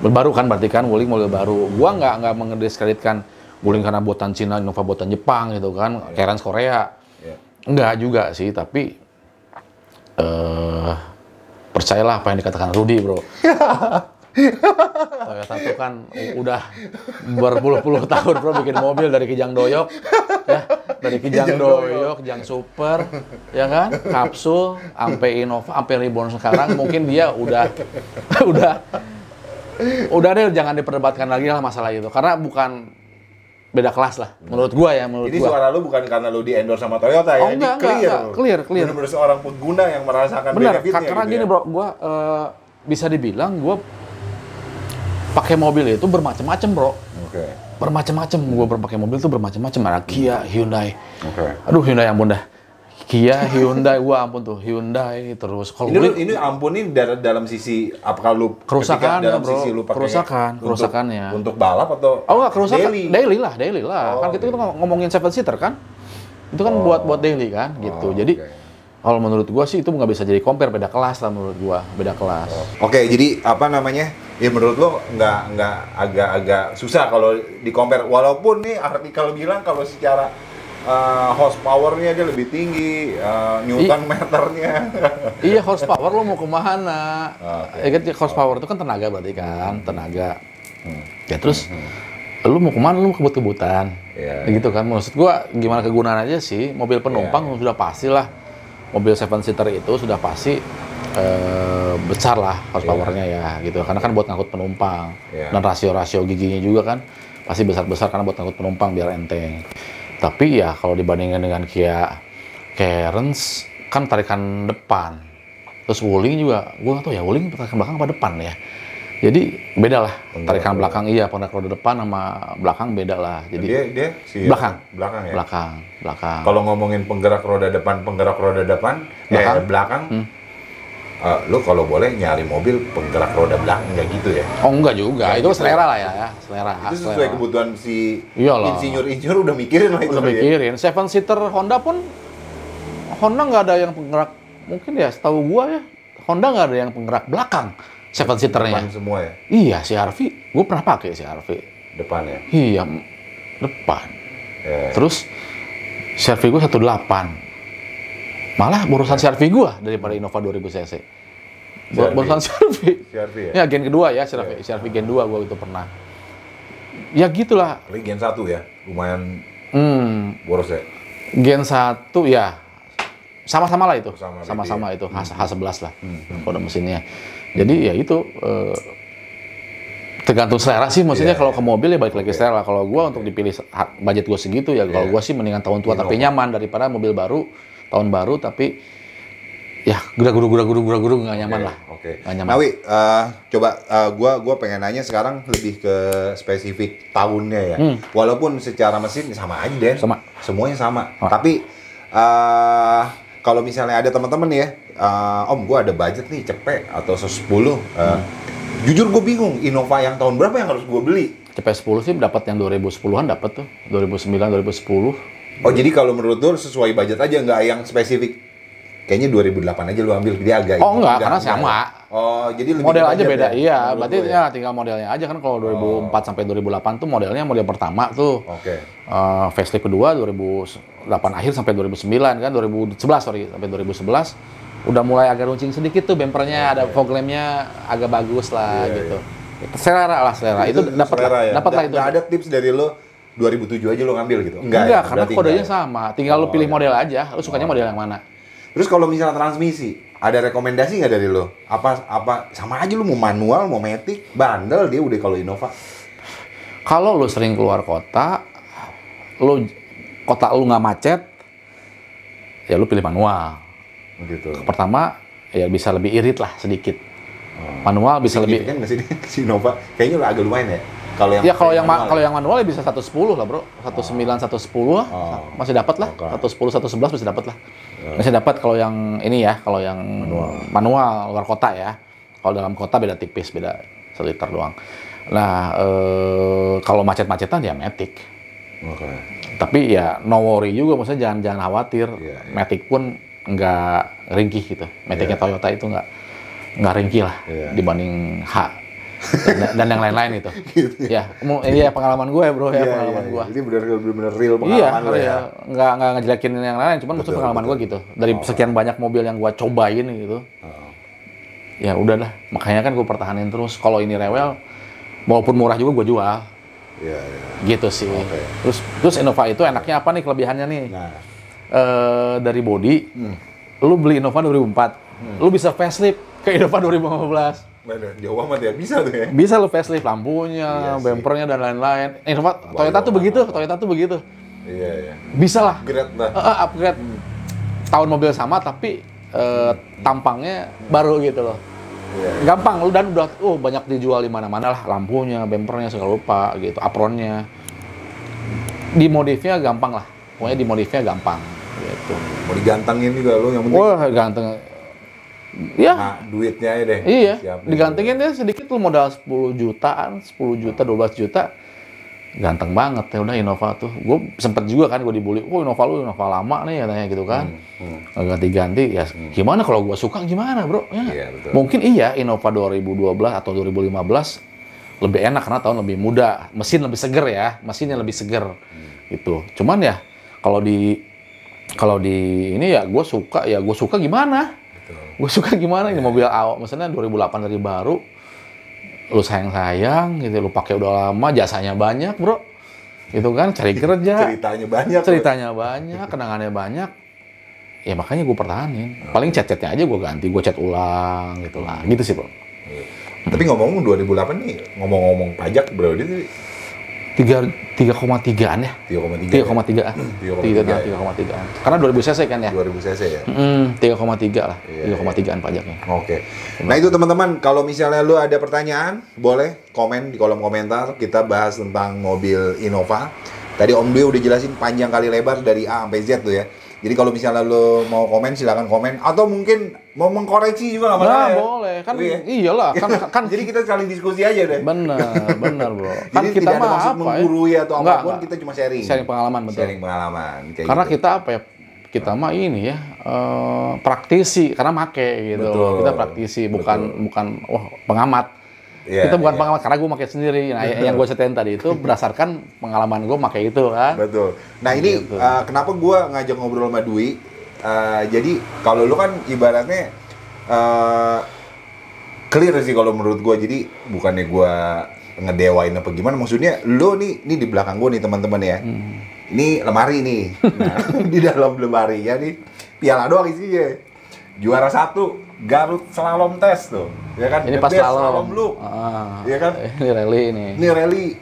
Baru kan berarti kan Wuling mobil baru. Gua nggak mengediskreditkan Wuling karena buatan Cina, Innova buatan Jepang gitu kan, Carens Korea. Enggak juga sih, tapi percayalah apa yang dikatakan Rudy, Bro. Toyota itu kan udah berpuluh-puluh tahun, Bro, bikin mobil dari Kijang Doyok, ya, dari Kijang Doyok, Kijang Super, ya kan, Kapsul, sampai Innova, sampai Reborn sekarang, mungkin dia udah deh, jangan diperdebatkan lagi lah masalah itu, karena bukan beda kelas lah, menurut gua ya, Jadi suara lu bukan karena lu di endorse sama Toyota ya, enggak, clear. Bener-bener seorang pengguna yang merasakan benefitnya. Bener, karena gitu gini, Bro, gua bisa dibilang gua pakai mobil itu bermacam-macam, Bro. Bermacam-macam, gua pakai mobil itu bermacam-macam, ada Kia, Hyundai. Aduh, Hyundai ampun dah. Kia, Hyundai, gua ampun tuh Hyundai terus. Kalau ini ampun ini dalam sisi apa kalau kerusakan dalam bro, sisi lu pakainya kerusakannya. Untuk balap atau enggak kerusakan daily lah. Oh, Kan kita ngomongin 7-seater kan. Itu kan buat daily kan gitu. Jadi kalau menurut gua sih itu nggak bisa jadi compare, beda kelas lah menurut gua, beda kelas. Oke, jadi apa namanya? Ya menurut lo nggak agak susah kalau di compare, walaupun nih artikel bilang kalau secara horsepower-nya dia lebih tinggi, Newton meternya. Iya, horsepower lo mau kemana? Ya kan horsepower itu kan tenaga berarti kan, tenaga. Ya terus lu mau kemana? Lu kebut-kebutan. Gitu kan. Maksud gua gimana kegunaan aja sih. Mobil penumpang sudah pasti lah. Mobil 7-seater itu sudah pasti besar lah horsepower-nya ya gitu. Karena kan buat ngangkut penumpang. Dan rasio-rasio giginya juga kan pasti besar-besar karena buat ngangkut penumpang biar enteng. Tapi ya kalau dibandingkan dengan Kia Carens kan tarikan depan, terus Wuling juga, gue nggak tahu ya Wuling tarikan belakang apa depan ya. Jadi beda lah tarikan belakang, iya penggerak roda depan sama belakang beda lah. Jadi dia si belakang ya. Belakang. Kalau ngomongin penggerak roda depan belakang. Lo kalau boleh nyari mobil penggerak roda belakang nggak gitu ya? Oh enggak juga, itu gitu selera lah ya, selera. Itu sesuai kebutuhan si Iyalah. insinyur udah mikirin lah itu. Udah mikirin, 7-seater Honda pun, Honda nggak ada yang penggerak, mungkin ya setahu gua ya, Honda nggak ada yang penggerak belakang 7-seaternya. Depan semua ya? Iya, CR-V, gua pernah pakai CR-V. Depan ya? Iya, depan. Terus CR-V gua 1.8. Malah borusan CR-V gua daripada Innova 2000 cc. Borusan CR-V ya? Ya, gen kedua ya, CR-V gen 2 gua itu pernah. Ya gitulah. Gen 1 ya, lumayan boros ya? Gen 1 ya, sama-sama lah itu. Sama itu, H11 lah, kode mesinnya. Jadi ya itu, tergantung selera sih, maksudnya kalau ke mobil ya balik lagi selera. Kalau gua untuk dipilih budget gua segitu ya, kalau gua sih mendingan tahun tua tapi nyaman daripada mobil baru, tahun baru tapi ya gura-guru nggak nyaman lah. Nggak nyaman. Nawi, coba gua pengen nanya sekarang lebih ke spesifik tahunnya ya. Walaupun secara mesin sama aja deh. Semuanya sama. Tapi kalau misalnya ada teman-teman nih ya, Om gua ada budget nih cepet atau 10. Jujur gue bingung Innova yang tahun berapa yang harus gue beli? CP10 sih dapat yang 2010-an dapat tuh, 2009 2010. Oh, jadi kalau menurut lu sesuai budget aja, nggak yang spesifik? Kayaknya 2008 aja lu ambil, dia agak... Oh enggak, karena sama. Oh, jadi lebih model aja beda, ya? iya. Berarti ya tinggal modelnya aja kan. Kalau 2004 sampai 2008 tuh modelnya model pertama tuh. Facelift kedua 2008 akhir sampai 2009 kan, 2011 sampai 2011. Udah mulai agak runcing sedikit tuh bempernya, ada fog lamp-nya agak bagus lah gitu. Selera. Itu dapat lah itu. Nggak ada tips dari lo 2007 aja lo ngambil gitu? Enggak, karena kodenya sama. Tinggal lo pilih model aja. Lo sukanya model yang mana? Terus kalau misalnya transmisi, ada rekomendasi nggak dari lo? Apa sama aja lo mau manual, mau matic, bandel dia udah kalau Innova. Kalau lo sering keluar kota, kota lo nggak macet, ya lo pilih manual. Gitu. Pertama, ya bisa lebih irit lah sedikit. Manual bisa lebih. Kan nggak sih si Innova? Kayaknya lo agak lumayan ya. Kalau yang manual ya bisa 110 lah bro, 19 110 lah, masih dapat lah, 110 111 masih dapat lah, masih dapat kalau yang ini ya, kalau yang manual luar kota ya, kalau dalam kota beda tipis, beda seliter doang. Nah kalau macet-macetan ya matic, tapi ya no worry juga, maksudnya jangan khawatir, matic pun nggak ringkih gitu, maticnya Toyota itu nggak ringkih lah dibanding H. Dan yang lain-lain itu. Gitu. Ya, ini ya pengalaman gue bro, pengalaman gue. Ini benar-benar real pengalaman lo ya. Nggak ngejelekin yang lain, cuman maksud pengalaman gue gitu. Dari sekian banyak mobil yang gue cobain gitu. Ya udahlah, makanya kan gue pertahanin terus. Kalau ini rewel, walaupun murah juga gue jual. Gitu sih. Terus Innova itu enaknya apa nih kelebihannya nih? Dari body, lu beli Innova 2004, lu bisa facelift ke Innova 2015. Jauh amat ya, bisa tuh ya? Bisa lo facelift lampunya, bempernya dan lain-lain. Toyota tuh begitu. Iya. Bisa lah. Upgrade lah. Upgrade. Tahun mobil sama tapi tampangnya baru gitu loh. Gampang, dan udah banyak dijual di mana-mana lah, lampunya, bempernya segala lupa gitu, apronnya. Dimodifnya gampang lah. Pokoknya dimodifnya gampang gitu. Tuh, mau digantengin juga lu yang penting. Wah, ganteng. Ya, Nah, duitnya aja deh. iya. Siapin. Digantengin deh sedikit lu modal 10 jutaan, 10 juta, 12 juta. Ganteng banget ya udah Innova tuh. Gue sempet juga kan gue dibully. Oh, Innova lu Innova lama nih katanya gitu kan. Ganti-ganti ya. Gimana kalau gue suka gimana, Bro? Ya. Iya, betul. Mungkin iya Innova 2012 atau 2015 lebih enak karena tahun lebih muda, mesin lebih seger ya, mesinnya lebih seger gitu. Cuman ya kalau di ini ya gue suka gimana? Gue suka gimana ini mobil awal, misalnya 2008 dari baru, lu sayang gitu, lu pakai udah lama, jasanya banyak bro, gitu kan, cari kerja, ceritanya banyak, kenangannya banyak, ya makanya gue pertahanin. Paling cat-catnya aja gue ganti, gue cat ulang gitu lah, gitu sih bro. Tapi ngomong 2008 nih, ngomong-ngomong pajak bro, itu 3,3an ya? 3,3an. 3,3an. Karena 2000 cc kan ya? 2000 cc ya? 3,3 lah. 3,3an pajaknya. Oke. Nah itu teman-teman, kalau misalnya lu ada pertanyaan, boleh komen di kolom komentar. Kita bahas tentang mobil Innova. Tadi Om Dwi udah jelasin panjang kali lebar dari A sampai Z tuh ya. Jadi kalau misalnya lu mau komen, silakan komen. Atau mungkin mau mengkoreksi juga nggak masalah ya? Boleh. Kan iyalah. Kan Jadi kita saling diskusi aja deh. Bener bro. Kan Jadi kita tidak ada mah maksud apa menggurui atau apapun, enggak. kita cuma sharing. Sharing pengalaman, betul. Sharing pengalaman. Kayak Karena gitu. kita apa ya? Kita mah ini ya, praktisi. Karena make gitu. Betul. Kita praktisi, bukan pengamat. Iya, Kita bukan iya. pengamat, karena gue pakai sendiri. Nah, yang gue ceritain tadi itu berdasarkan pengalaman gue pakai itu kan. Betul. Nah ini Gitu. kenapa gue ngajak ngobrol sama Dwi? Jadi kalau lu kan ibaratnya clear sih kalau menurut gue. Jadi bukannya gue ngedewain apa gimana. Maksudnya lu nih di belakang gue nih teman-teman ya. Ini lemari nih. Nah, di dalam lemari ya nih piala doang isinya. Juara 1 Garut Slalom Test tuh. Ya kan? Ini The pas best slalom. look. Iya kan? Ini rally ini. Ini rally,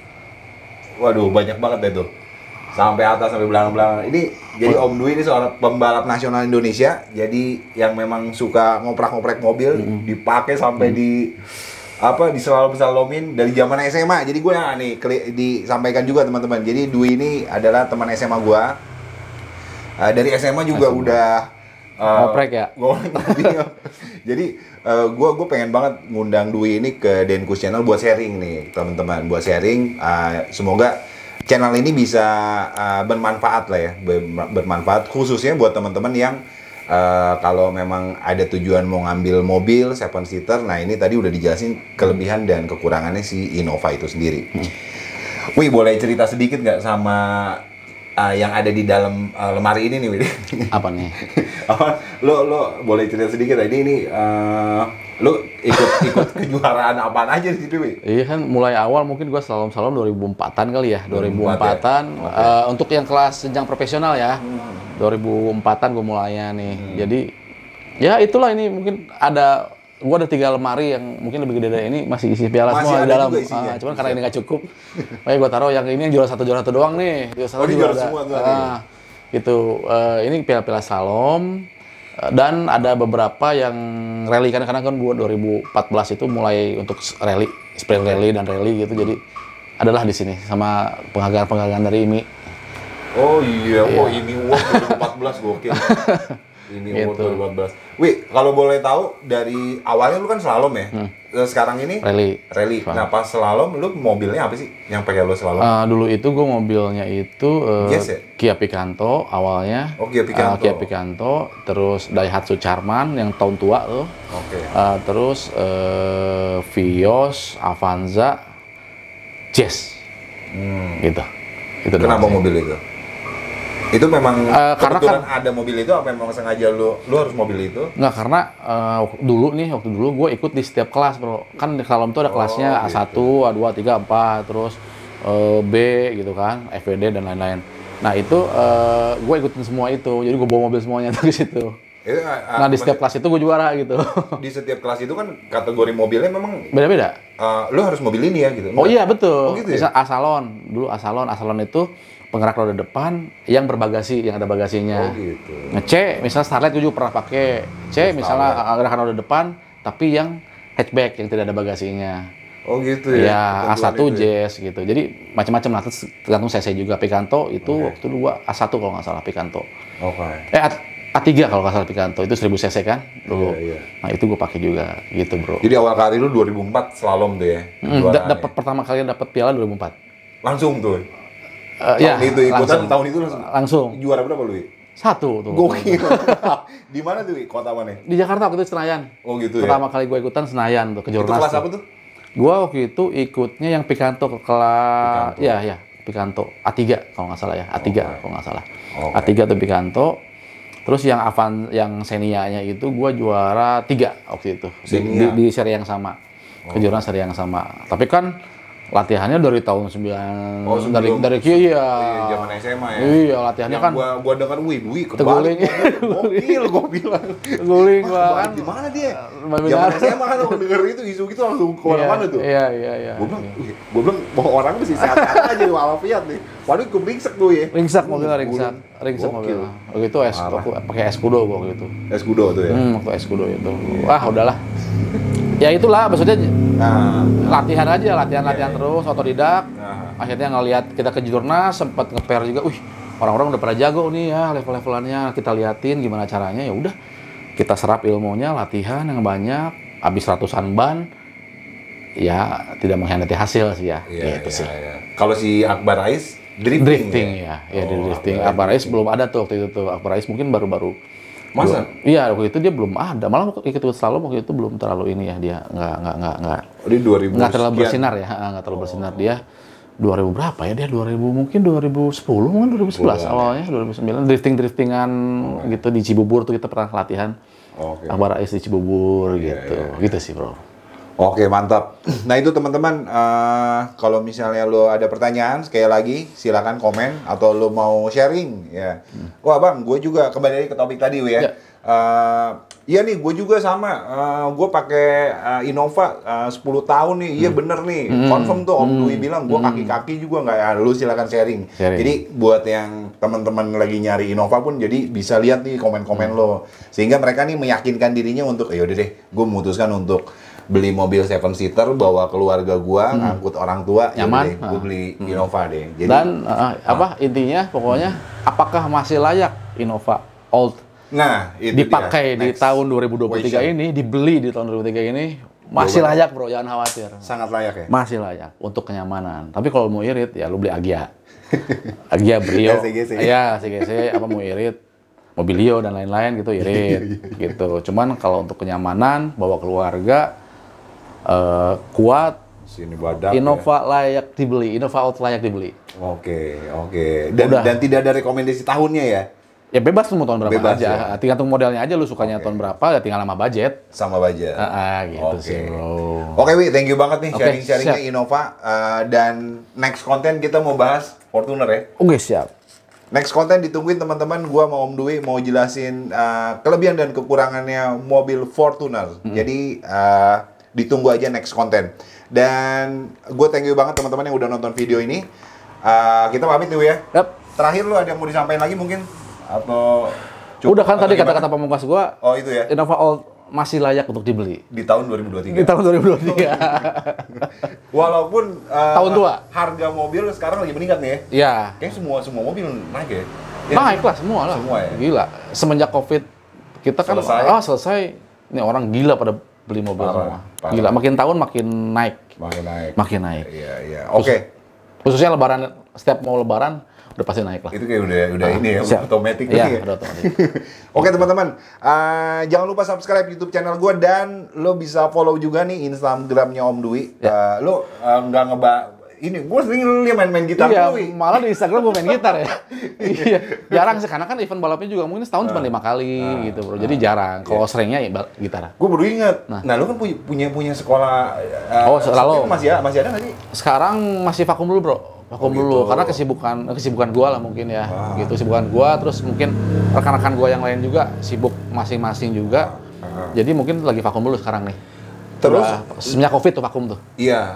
waduh banyak banget deh tuh, sampai atas sampai belakang-belakang. Ini jadi Om Dwi ini seorang pembalap nasional Indonesia. Jadi yang memang suka ngoprek-ngoprek mobil, dipakai sampai di slalom-slalomin dari zaman SMA. Jadi gue nih disampaikan juga teman-teman. Jadi Dwi ini adalah teman SMA gue. Dari SMA juga udah ngoprek ya. Jadi gue pengen banget ngundang Dwi ini ke Denkus Channel buat sharing nih teman-teman, buat sharing. Semoga channel ini bisa bermanfaat lah ya, bermanfaat khususnya buat teman-teman yang kalau memang ada tujuan mau ngambil mobil 7-seater. Nah ini tadi udah dijelasin kelebihan dan kekurangannya si Innova itu sendiri. Wih, boleh cerita sedikit nggak sama yang ada di dalam lemari ini nih, Widi? Apa nih? Lo boleh cerita sedikit tadi ini lo ikut kejuaraan apaan aja di situ, Wi? Iya kan mulai awal mungkin gue slalom 2004-an kali ya, 2004-an ya? untuk yang kelas jenjang profesional ya. 2004-an gue mulainya nih. Jadi ya itulah, ini mungkin gue ada 3 lemari yang mungkin lebih gede dari ini, masih isi piala semua di dalam. Cuman karena ini nggak cukup, makanya gue taruh yang ini yang juara satu doang nih. Juara juara semua tuh. Gitu. Ini piala slalom dan ada beberapa yang rally kan gue 2014 itu mulai untuk rally, sprint rally dan rally gitu. Jadi adalah di sini sama penghargaan dari IMI. Oh iya, IMI Award 2014 gokil. Ini Gitu. umur 2014. Wih, kalau boleh tahu dari awalnya lu kan slalom ya. Sekarang ini rally. Nah, pas slalom lu mobilnya apa sih yang pakai lu slalom? Dulu itu gue mobilnya itu Yes, ya? Kia Picanto awalnya. Oh, Kia Picanto. Kia Picanto, terus Daihatsu Charman yang tahun tua tuh. Oke. Terus Vios, Avanza, Jazz. Gitu. Itu Kenapa doang sih. mobil itu? Itu memang karena kebetulan ada mobil itu, apa memang sengaja lu harus mobil itu? Nggak, karena waktu dulu gue ikut di setiap kelas bro. Kan di slalom itu ada kelasnya A1, A2, A3, A4, terus B gitu kan, FWD dan lain-lain. Nah itu gue ikutin semua itu, jadi gue bawa mobil semuanya tuh ke situ. Nah di setiap kelas itu gue juara gitu. Di setiap kelas itu kan kategori mobilnya memang Beda-beda. lu harus mobil ini ya gitu. Oh iya betul. Oh, gitu ya? Misal Asalon, dulu Asalon itu penggerak roda depan yang berbagasi, yang ada bagasinya. Oh gitu. C, misalnya Starlet gue juga pernah pakai. C, misalnya gerakan roda depan, tapi yang hatchback yang tidak ada bagasinya. Oh gitu ya? Ya, A1 Ketentuan itu ya? Jazz gitu. Jadi macam-macam lah, tergantung CC juga. Picanto itu waktu itu gua A1 kalau nggak salah Picanto. Oke. A3 kalau nggak salah Picanto, itu 1000 cc kan dulu. Iya. Nah itu gue pakai juga gitu bro. Jadi awal karir lu 2004 slalom tuh ya? Kejuaraan Dapat pertama kali dapat piala 2004. langsung tuh? Ya, Tahun itu ikutan, tahun itu langsung. Juara berapa lu? 1 tuh. Gokil. Di mana tuh? Kota mana? Di Jakarta waktu itu Senayan. Oh gitu ya? Pertama kali gue ikutan Senayan tuh, Itu kejurnas. kelas apa tuh? Gue waktu itu ikutnya yang Picanto ke kelas, ya Picanto A3 kalau nggak salah ya, A3 kalau nggak salah. A3 tuh Picanto. Terus yang yang Xenia-nya itu gue juara 3 waktu itu di seri yang sama, kejuaraan seri yang sama. Tapi kan latihannya dari tahun 9 dari Iya, zaman SMA ya. Iya, latihannya yang kan gua dengar wih teguling. Gokil gua bilang. Teguling gua kan. Di mana dia? Zaman Zaman SMA kan aku denger itu isu gitu langsung ke mana-mana tuh. Iya. Gua bilang bahwa orang masih sehat-sehat aja walafiat nih. Waduh gua ringsek tuh ya. Ringsek mobilnya ringsek mobil. Waktu itu pakai Escudo gua waktu itu. Escudo tuh ya. Waktu Escudo itu. Wah, udahlah. Ya itulah maksudnya latihan aja, latihan terus otodidak. Akhirnya ngelihat kita ke jurnas sempat nge-pair juga. Wih, orang-orang udah pada jago nih ya level-levelannya. Kita liatin gimana caranya. Ya udah. Kita serap ilmunya, latihan yang banyak, habis ratusan ban. Ya, tidak mengkhianati hasil sih ya. Iya, gitu sih. Kalau si Akbar Rais drifting ya. Iya, di drifting. Akbar Rais belum ada tuh waktu itu tuh. Akbar Rais mungkin baru-baru. Masa? Iya, waktu itu dia belum ada. Malah ikut slalom waktu itu belum terlalu ini ya, dia nggak. Di 2000 nggak terlalu bersinar ya, nggak terlalu bersinar dia. 2000 berapa ya dia? 2000 mungkin 2010 mungkin 2011 awalnya 2009 driftingan gitu di Cibubur tuh kita pernah latihan. Akbar Rais di Cibubur gitu sih bro. Oke, mantap. Nah itu teman-teman, kalau misalnya lo ada pertanyaan, sekali lagi silakan komen atau lo mau sharing ya. Wah bang, gue juga kembali ke topik tadi ya. Iya nih, gue juga sama. Gue pakai Innova 10 tahun nih. Iya bener nih. Confirm tuh Om Dwi bilang, gue kaki-kaki juga nggak. Ya, lu silakan sharing. Jadi buat yang teman-teman lagi nyari Innova pun, jadi bisa lihat nih komen-komen lo. Sehingga mereka nih meyakinkan dirinya untuk, yaudah deh, gue memutuskan untuk beli mobil 7-seater, bawa keluarga gua, ngangkut orang tua, nyaman, gue beli Innova deh. Jadi, dan intinya pokoknya apakah masih layak Innova Old dipakai di tahun 2023 ini, dibeli di tahun 2023 ini, masih layak bro, jangan khawatir. Sangat layak ya? Masih layak untuk kenyamanan. Tapi kalau mau irit ya lu beli Agya. Agya Brio. Ya, CGC apa mau irit, Mobilio dan lain-lain gitu irit gitu. Cuman kalau untuk kenyamanan bawa keluarga kuat, sini badak Innova layak dibeli, Innova Out layak dibeli. Oke. Dan tidak ada rekomendasi tahunnya ya? Ya bebas lu mau tahun berapa bebas aja. Tergantung modelnya aja lu sukanya tahun berapa, ya tinggal sama budget. Sama budget. Gitu sih bro. Oke Wi, thank you banget nih sharing-sharingnya Innova. Dan next konten kita mau bahas Fortuner ya? Oke, siap. Next konten ditungguin teman-teman, gua mau Om Dwi mau jelasin kelebihan dan kekurangannya mobil Fortuner. Jadi ditunggu aja next konten. Dan gue thank you banget teman-teman yang udah nonton video ini. Kita pamit dulu ya. Terakhir lu ada yang mau disampaikan lagi mungkin? Atau udah kan tadi kata-kata pamungkas gua. Oh itu ya. Innova Old masih layak untuk dibeli di tahun 2023. Di tahun 2023. Walaupun tahun tua. Harga mobil sekarang lagi meningkat nih ya. Iya. Kayaknya semua mobil naik ya. Naik lah semua lah. Semua ya. Gila. Semenjak Covid kita kan selesai. Ini orang gila pada beli mobil semua. Gila, makin tahun makin naik. Makin naik. Iya. Oke. Khususnya lebaran, setiap mau lebaran udah pasti naik lah. Itu kayak udah ini ya, otomatis ya. Udah otomatis. Oke teman-teman, jangan lupa subscribe YouTube channel gue dan lo bisa follow juga nih Instagramnya Om Dwi. Lo nggak ini, gue sering lihat main gitar. Iya, malah di Instagram gue main gitar ya. Iya, jarang sih, karena kan event balapnya juga mungkin setahun cuma 5 kali gitu bro. Jadi jarang. Kalau seringnya ya gitar. Gue baru ingat. Nah, lo kan punya sekolah. Selalu. Masih ada nggak sih? Sekarang masih vakum dulu bro. Vakum dulu, karena kesibukan gue lah mungkin ya. Gitu, kesibukan gue, terus mungkin rekan-rekan gue yang lain juga sibuk masing-masing juga. Jadi mungkin lagi vakum dulu sekarang nih. Terus? Semenjak Covid tuh vakum tuh. Iya.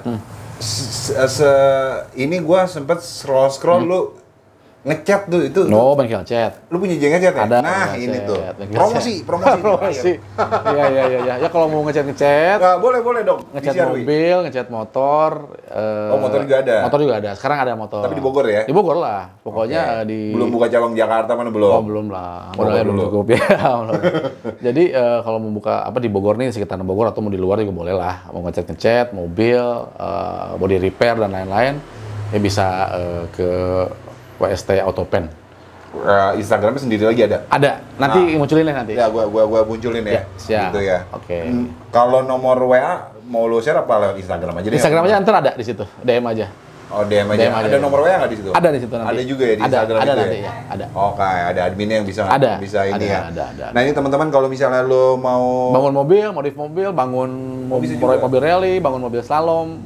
Ini gue sempet scroll lu Ngechat tuh itu. No, bengkel cat. Lu punya ngecat ya? Ada. Nah, bengkel ini cat, tuh. bengkel Promosi. Promosi. Iya. Ya kalau mau ngecat. Nah, boleh dong. Ngecat Di-share, Wi. mobil, ngecat motor. Motor juga ada. Motor juga ada. Sekarang ada motor. Tapi di Bogor ya? Di Bogor lah. Pokoknya Oke. Belum buka cabang Jakarta mana belum? Oh, belum lah. Modalnya belum cukup ya. Jadi kalau mau buka di Bogor nih, sekitar Bogor atau mau di luar juga boleh lah. Mau ngecat mobil, body repair dan lain-lain, ya bisa ke WST Autopen. Instagramnya sendiri lagi ada? Ada. Nanti munculin ya nanti. Ya, gua munculin ya. Siap. Gitu ya. Oke. Kalau nomor WA mau lo share apa lewat Instagram aja? Instagram aja ntar ada di situ. DM aja. Oh, DM aja. Ada nomor WA nggak di situ? Ada di situ nanti. Ada juga ya di Instagram ada itu nanti ya? Ada. Oke, ada adminnya yang bisa ini ya. Ada. Nah, ini teman-teman kalau misalnya lo mau bangun mobil, modif mobil, bangun proyek mobil rally, bangun mobil slalom,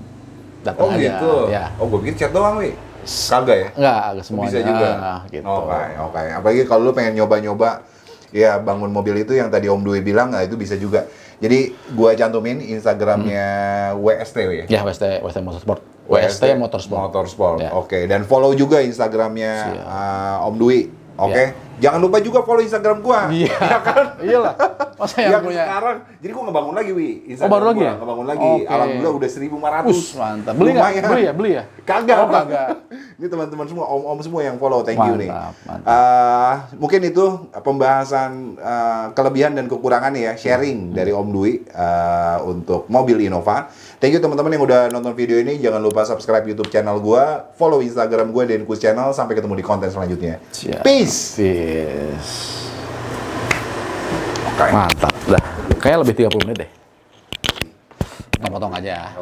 datang aja. Gitu. Ya. Oh, gue pikir chat doang, Wi. Kagak ya? Enggak semuanya. Bisa juga. Gitu. Oke. Apalagi kalau lu pengen nyoba-nyoba ya bangun mobil itu yang tadi Om Dwi bilang, nah itu bisa juga. Jadi gua cantumin Instagramnya WST ya. Ya, WST Motorsport. WST Motorsport. Ya. Oke, dan follow juga Instagramnya Om Dwi. Oke. Jangan lupa juga follow Instagram gua. Iya. Ya kan? Iyalah. Masa yang punya. Sekarang, jadi gua ngebangun lagi, Wi. Instagram baru lagi ya? Ngebangun lagi. Oke. Alhamdulillah udah 1.500. Mantap. Beli nggak? Beli ya? Kagak. Kagak. Ini teman-teman semua, om-om semua yang follow, thank you nih. Mantap. Mungkin itu pembahasan kelebihan dan kekurangan ya, sharing dari Om Dwi untuk mobil Innova. Thank you teman-teman yang udah nonton video ini. Jangan lupa subscribe YouTube channel gua, follow Instagram gua Denkus Channel. Sampai ketemu di konten selanjutnya. Siap. Peace. Okay. Mantap. Dah. Kayaknya lebih 30 menit deh. Kita potong aja.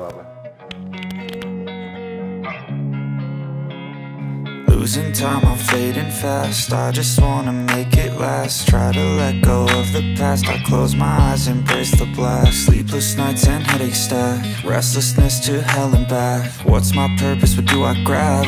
Losing time, I'm fading fast. I just wanna make it last. Try to let go of the past. I close my eyes, embrace the blast. Sleepless nights and headaches stack. Restlessness to hell and back. What's my purpose? What do I grab?